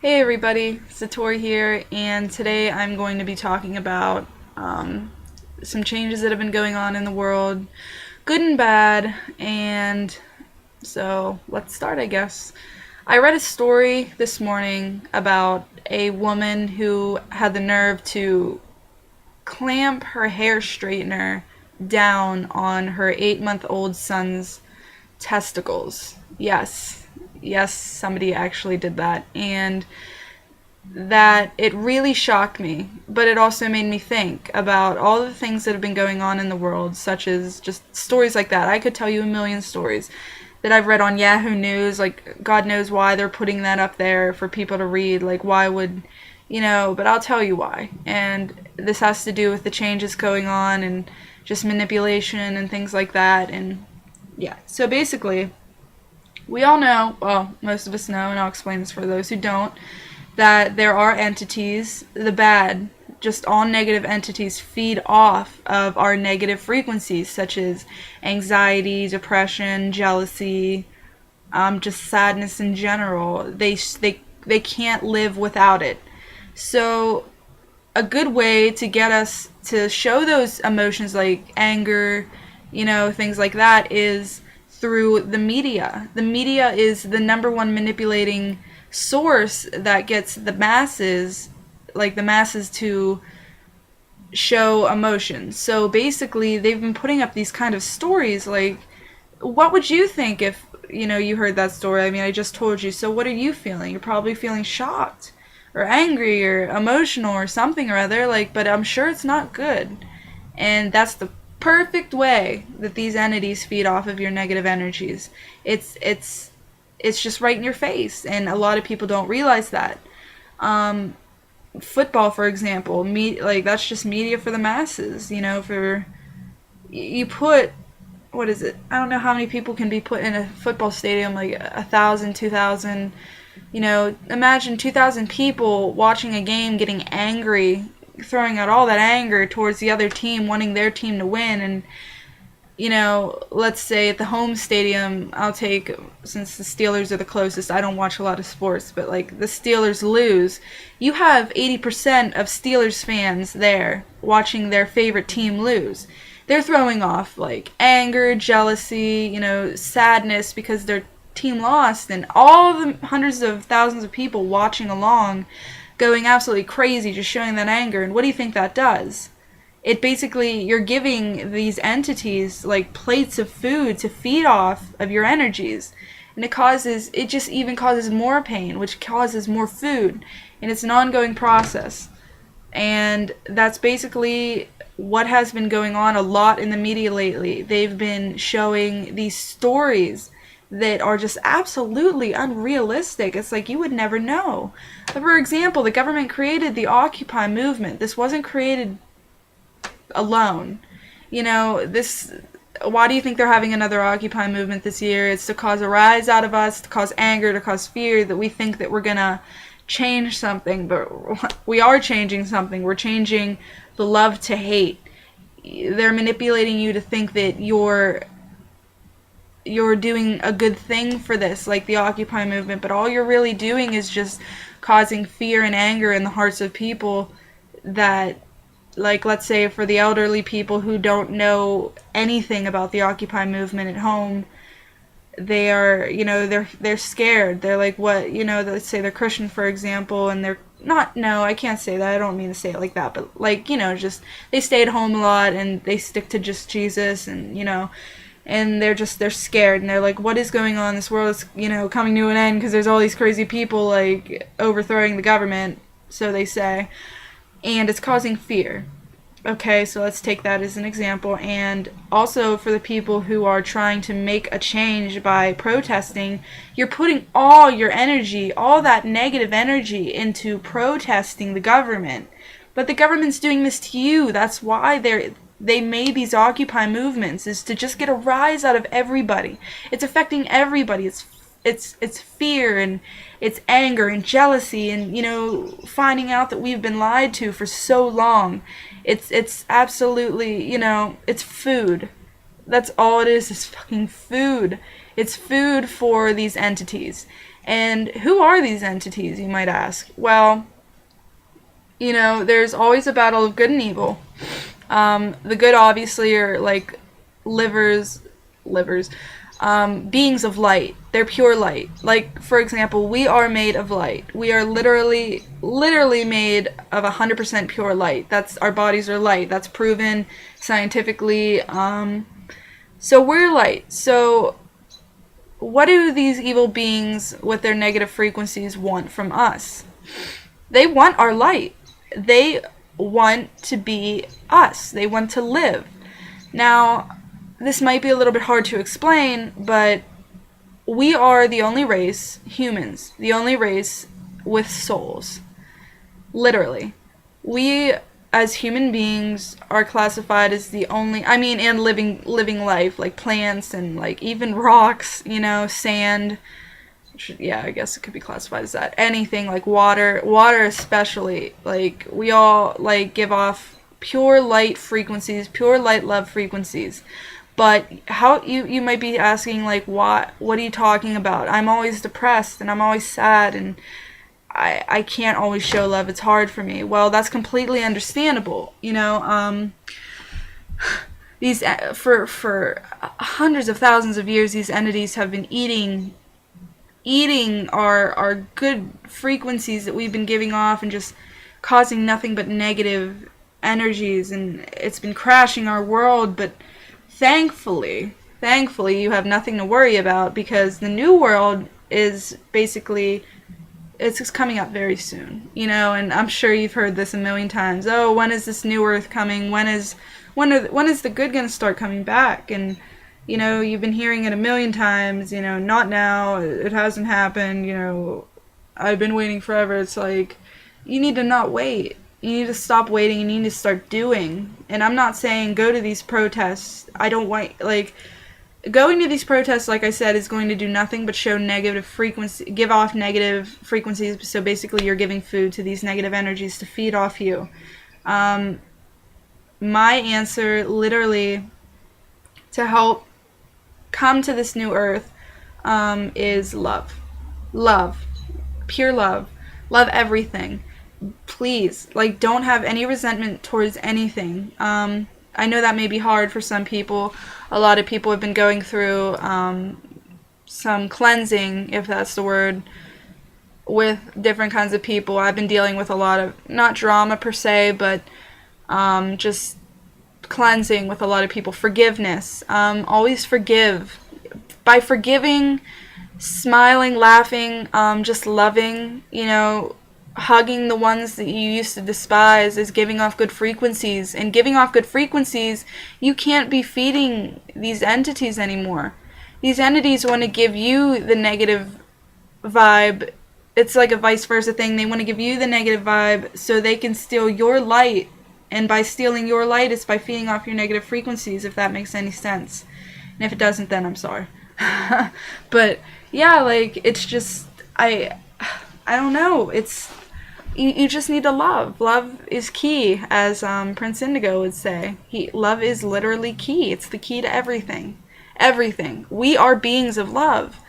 Hey everybody, Satori here, and today I'm going to be talking about some changes that have been going on in the world, good and bad, and so let's start, I guess. I read a story this morning about a woman who had the nerve to clamp her hair straightener down on her 8-month old son's testicles. Yes, somebody actually did that, and that it really shocked me, but it also made me think about all the things that have been going on in the world, such as just stories like that. I could tell you a million stories that I've read on Yahoo News. Like, God knows why they're putting that up there for people to read. Like, why would, but I'll tell you why. And this has to do with the changes going on and just manipulation and things like that. And yeah, so basically, we all know, well, most of us know, and I'll explain this for those who don't, that there are entities, the bad, just all negative entities feed off of our negative frequencies, such as anxiety, depression, jealousy, just sadness in general. They can't live without it. So a good way to get us to show those emotions like anger, things like that is through the media. The media is the number one manipulating source that gets the masses to show emotions. So basically, they've been putting up these kind of stories like, what would you think if, you heard that story? I mean, I just told you. So what are you feeling? You're probably feeling shocked or angry or emotional or something or other, like, but I'm sure it's not good. And that's the perfect way that these entities feed off of your negative energies. It's just right in your face, and a lot of people don't realize that. Um, Football, for example, like that's just media for the masses. For you put what is it? I don't know how many people can be put in a football stadium, like 1,000, 2,000. Imagine 2,000 people watching a game, getting angry, throwing out all that anger towards the other team, wanting their team to win, and let's say at the home stadium, I'll take, since the Steelers are the closest, I don't watch a lot of sports, but like the Steelers lose, you have 80% of Steelers fans there watching their favorite team lose. They're throwing off like anger, jealousy, sadness because their team lost, and all the hundreds of thousands of people watching along going absolutely crazy, just showing that anger. And what do you think that does? It basically, you're giving these entities like plates of food to feed off of your energies, and it just even causes more pain, which causes more food, and it's an ongoing process. And that's basically what has been going on a lot in the media lately. They've been showing these stories that are just absolutely unrealistic. It's like you would never know. For example, the government created the Occupy movement. This wasn't created alone. This, why do you think they're having another Occupy movement this year? It's to cause a rise out of us, to cause anger, to cause fear, that we think that we're gonna change something, but we are changing something. We're changing the love to hate. They're manipulating you to think that you're doing a good thing for this, like the Occupy movement, but all you're really doing is just causing fear and anger in the hearts of people that, like, let's say for the elderly people who don't know anything about the Occupy movement at home, they are, they're scared. They're like, what, let's say they're Christian, for example, and they're not, no, I can't say that. I don't mean to say it like that, but like, just they stay at home a lot and they stick to just Jesus, and they're scared, and they're like, what is going on? This world is, coming to an end because there's all these crazy people like overthrowing the government, so they say, and it's causing fear. Okay, so let's take that as an example. And also for the people who are trying to make a change by protesting, you're putting all your energy, all that negative energy, into protesting the government. But the government's doing this to you. That's why they made these Occupy movements, is to just get a rise out of everybody. It's affecting everybody. It's fear, and it's anger and jealousy, and finding out that we've been lied to for so long. It's absolutely, it's food. That's all it is fucking food. It's food for these entities. And who are these entities, you might ask? Well, there's always a battle of good and evil. The good obviously are like livers, beings of light. They're pure light. Like, for example, we are made of light. We are literally made of 100% pure light. Our bodies are light. That's proven scientifically. So we're light. So what do these evil beings with their negative frequencies want from us? They want our light. They want to be us. They want to live. Now, this might be a little bit hard to explain, but we are the only race, humans, the only race with souls. Literally. We, as human beings, are classified as the only, and living life, like plants and like even rocks, sand. I guess it could be classified as that. Anything like water especially. Like, we all like give off pure light frequencies, pure light love frequencies. But how you might be asking, like, what are you talking about? I'm always depressed and I'm always sad and I can't always show love. It's hard for me. Well, that's completely understandable. These for hundreds of thousands of years, these entities have been eating our good frequencies that we've been giving off and just causing nothing but negative energies, and it's been crashing our world. But thankfully, you have nothing to worry about, because the new world is basically, it's just coming up very soon, and I'm sure you've heard this a million times. Oh, when is this new earth coming? When is the good gonna start coming back? And you've been hearing it a million times, not now, it hasn't happened, I've been waiting forever. It's like, you need to not wait. You need to stop waiting. You need to start doing. And I'm not saying go to these protests. I don't want, like, going to these protests, like I said, is going to do nothing but show negative frequency, give off negative frequencies. So basically you're giving food to these negative energies to feed off you. My answer, literally, to help come to this new earth, is love. Love. Pure love. Love everything. Please, like, don't have any resentment towards anything. I know that may be hard for some people. A lot of people have been going through some cleansing, if that's the word, with different kinds of people. I've been dealing with a lot of, not drama per se, but just cleansing with a lot of people. Forgiveness. Always forgive. By forgiving, smiling, laughing, just loving, hugging the ones that you used to despise, is giving off good frequencies. And giving off good frequencies, you can't be feeding these entities anymore. These entities want to give you the negative vibe. It's like a vice versa thing. They want to give you the negative vibe so they can steal your light. And by stealing your light, it's by feeding off your negative frequencies, if that makes any sense. And if it doesn't, then I'm sorry. But yeah, like, it's just, I don't know. It's, you just need to love. Love is key, as Prince Indigo would say. Love is literally key. It's the key to everything. Everything. We are beings of love.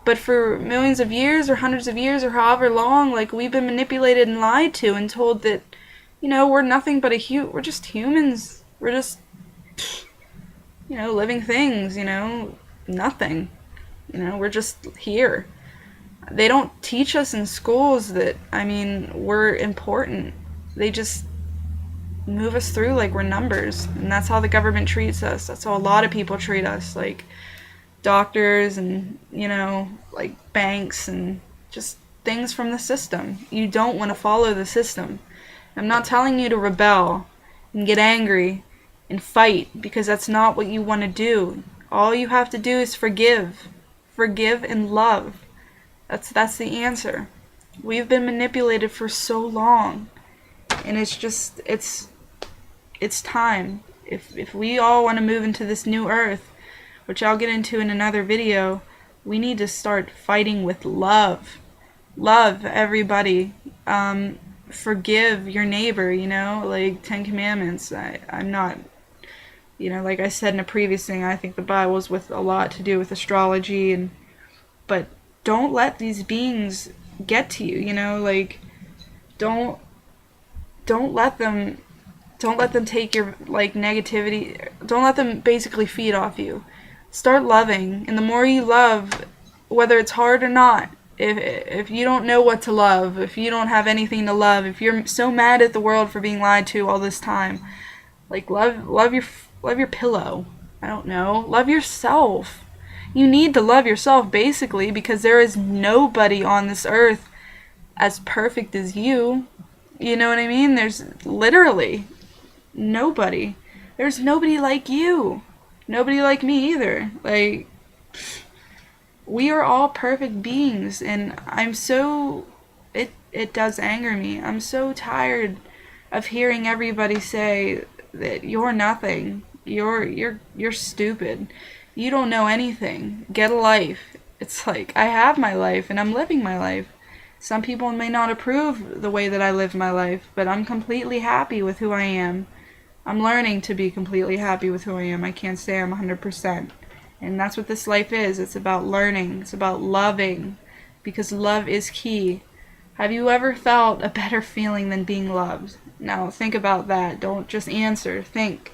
But for millions of years or hundreds of years or however long, like, we've been manipulated and lied to and told that, we're nothing but we're just humans. We're just, living things, nothing. We're just here. They don't teach us in schools that, we're important. They just move us through like we're numbers. And that's how the government treats us. That's how a lot of people treat us. Like doctors and, like banks and just things from the system. You don't want to follow the system. I'm not telling you to rebel and get angry and fight, because that's not what you want to do. All you have to do is forgive. Forgive and love. That's the answer. We've been manipulated for so long, and it's time. If we all want to move into this new earth, which I'll get into in another video, we need to start fighting with love. Love everybody. Forgive your neighbor, like 10 Commandments. I'm not You know, like I said in a previous thing, I think the Bible's with a lot to do with astrology, and but don't let these beings get to you, you know, like don't don't let them don't let them take your like negativity. Don't let them basically feed off you. Start loving, and the more you love, whether it's hard or not, if you don't know what to love, if you don't have anything to love, if you're so mad at the world for being lied to all this time, like love your pillow. I don't know. Love yourself. You need to love yourself basically because there is nobody on this earth as perfect as you. You know what I mean? There's literally nobody. There's nobody like you. Nobody like me either. Like, we are all perfect beings, and it does anger me. I'm so tired of hearing everybody say that you're nothing. You're stupid. You don't know anything. Get a life. It's like, I have my life and I'm living my life. Some people may not approve the way that I live my life, but I'm completely happy with who I am. I'm learning to be completely happy with who I am. I can't say I'm 100%. And that's what this life is. It's about learning. It's about loving. Because love is key. Have you ever felt a better feeling than being loved? Now, think about that. Don't just answer. Think.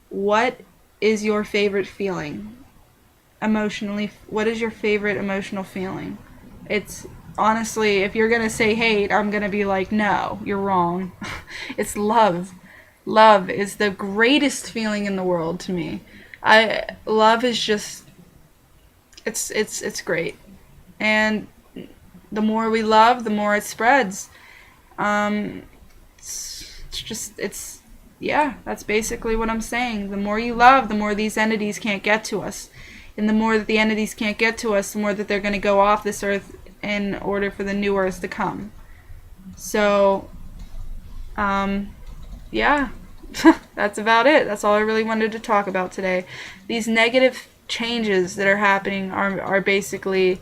What is your favorite feeling? Emotionally, what is your favorite emotional feeling? It's honestly, if you're going to say hate, I'm going to be like, no, you're wrong. It's love. Love is the greatest feeling in the world to me. Love is just it's great. And the more we love, the more it spreads. It's just yeah, that's basically what I'm saying. The more you love, the more these entities can't get to us. And the more that the entities can't get to us, the more that they're going to go off this earth in order for the new earth to come. So, yeah, that's about it. That's all I really wanted to talk about today. These negative changes that are happening are basically,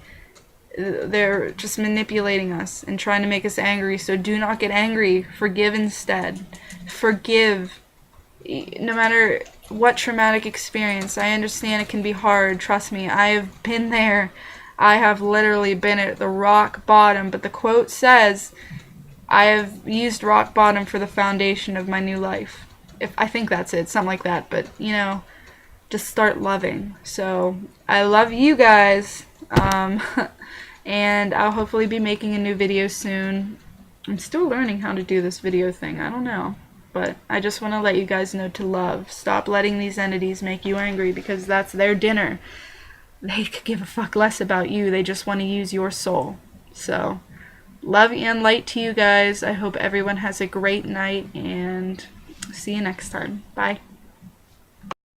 they're just manipulating us and trying to make us angry. So do not get angry. Forgive instead. Forgive. No matter what traumatic experience, I understand it can be hard. Trust me, I have been there. I have literally been at the rock bottom. But the quote says, I have used rock bottom for the foundation of my new life. I think that's it, something like that. But, you know, just start loving. So, I love you guys. And I'll hopefully be making a new video soon. I'm still learning how to do this video thing. I don't know. But I just want to let you guys know to love. Stop letting these entities make you angry because that's their dinner. They could give a fuck less about you. They just want to use your soul. So, love and light to you guys. I hope everyone has a great night and see you next time. Bye.